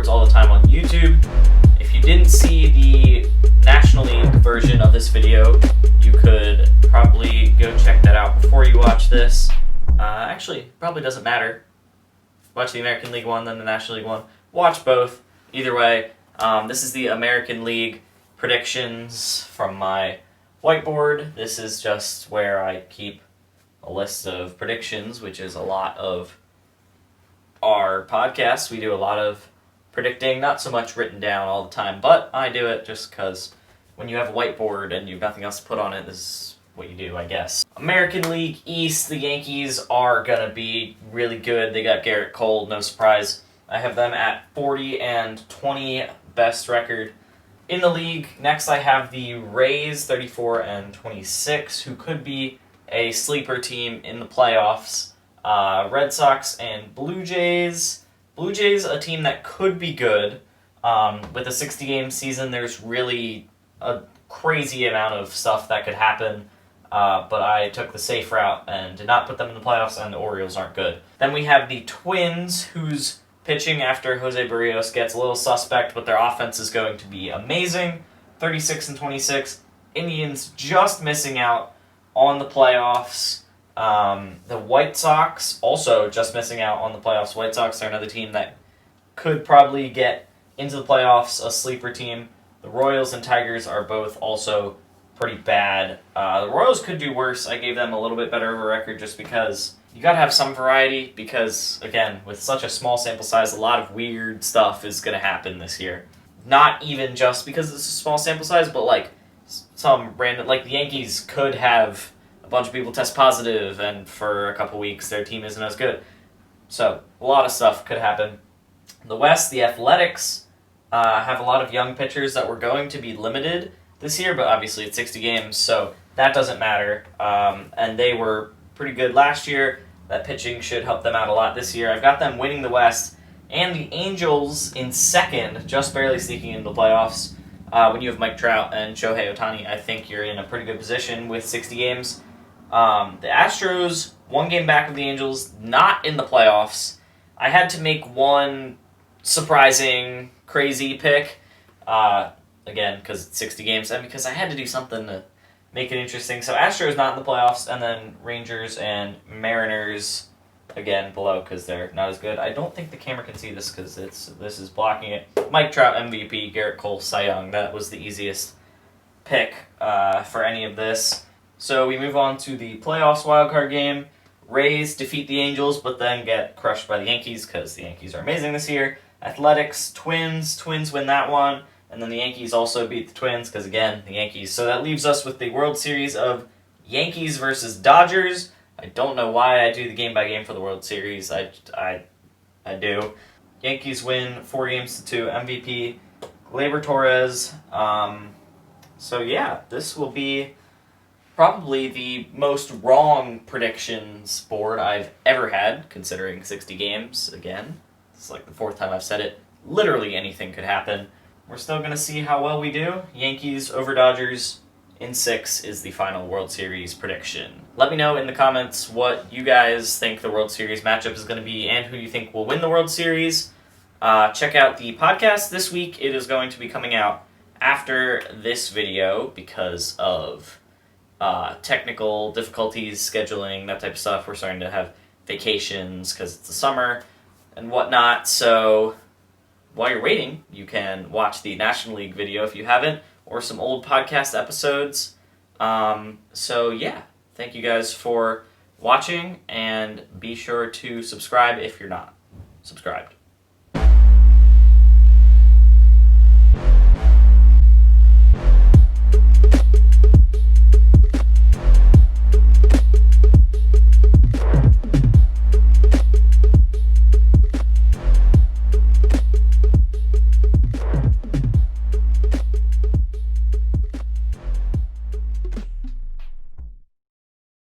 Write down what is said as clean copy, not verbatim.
whiteboards all the time on YouTube. If you didn't see the National League version of this video, you could probably go check that out before you watch this. Actually, probably doesn't matter. Watch the American League one, then the National League one. Watch both. Either way, this is the American League predictions from my whiteboard. This is just where I keep a list of predictions, which is a lot of our podcasts. We do a lot of predicting, not so much written down all the time, but I do it just because when you have a whiteboard and you have nothing else to put on it, this is what you do, I guess. American League East, the Yankees are going to be really good. They got Garrett Cole, no surprise. I have them at 40-20, best record in the league. Next, I have the Rays, 34-26, who could be a sleeper team in the playoffs. Red Sox and Blue Jays. Blue Jays, a team that could be good. With a 60-game season, there's really a crazy amount of stuff that could happen. But I took the safe route and did not put them in the playoffs, and the Orioles aren't good. Then we have the Twins, whose pitching after Jose Barrios gets a little suspect, but their offense is going to be amazing. 36-26. Indians just missing out on the playoffs. The White Sox also just missing out on the playoffs. White Sox are another team that could probably get into the playoffs, a sleeper team. The Royals and Tigers are both also pretty bad. The Royals could do worse. I gave them a little bit better of a record just because you gotta have some variety because, again, with such a small sample size, a lot of weird stuff is gonna happen this year. Not even just because it's a small sample size, but like some random, like the Yankees could have a bunch of people test positive and for a couple weeks their team isn't as good. So a lot of stuff could happen. The West, the Athletics have a lot of young pitchers that were going to be limited this year, but obviously it's 60 games, so that doesn't matter. And they were pretty good last year. That pitching should help them out a lot this year. I've got them winning the West, and the Angels in second, just barely sneaking into the playoffs. When you have Mike Trout and Shohei Ohtani, I think you're in a pretty good position with 60 games. The Astros, 1 game back of the Angels, not in the playoffs. I had to make one surprising, crazy pick. Again, because it's 60 games, and because I had to do something to make it interesting. So Astros not in the playoffs, and then Rangers and Mariners, again, below because they're not as good. I don't think the camera can see this because this is blocking it. Mike Trout, MVP, Garrett Cole, Cy Young. That was the easiest pick for any of this. So we move on to the playoffs wildcard game. Rays defeat the Angels, but then get crushed by the Yankees because the Yankees are amazing this year. Athletics, Twins win that one. And then the Yankees also beat the Twins because, again, the Yankees. So that leaves us with the World Series of Yankees versus Dodgers. I don't know why I do the game-by-game for the World Series. I do. Yankees win 4-2. MVP, Gleyber Torres. So, yeah, this will be probably the most wrong predictions board I've ever had, considering 60 games. Again, it's like the 4th time I've said it. Literally anything could happen. We're still going to see how well we do. Yankees over Dodgers in 6 is the final World Series prediction. Let me know in the comments what you guys think the World Series matchup is going to be and who you think will win the World Series. Check out the podcast this week. It is going to be coming out after this video because of technical difficulties, scheduling, that type of stuff. We're starting to have vacations because it's the summer and whatnot, so while you're waiting, you can watch the National League video if you haven't, or some old podcast episodes. So yeah, thank you guys for watching, and be sure to subscribe if you're not subscribed.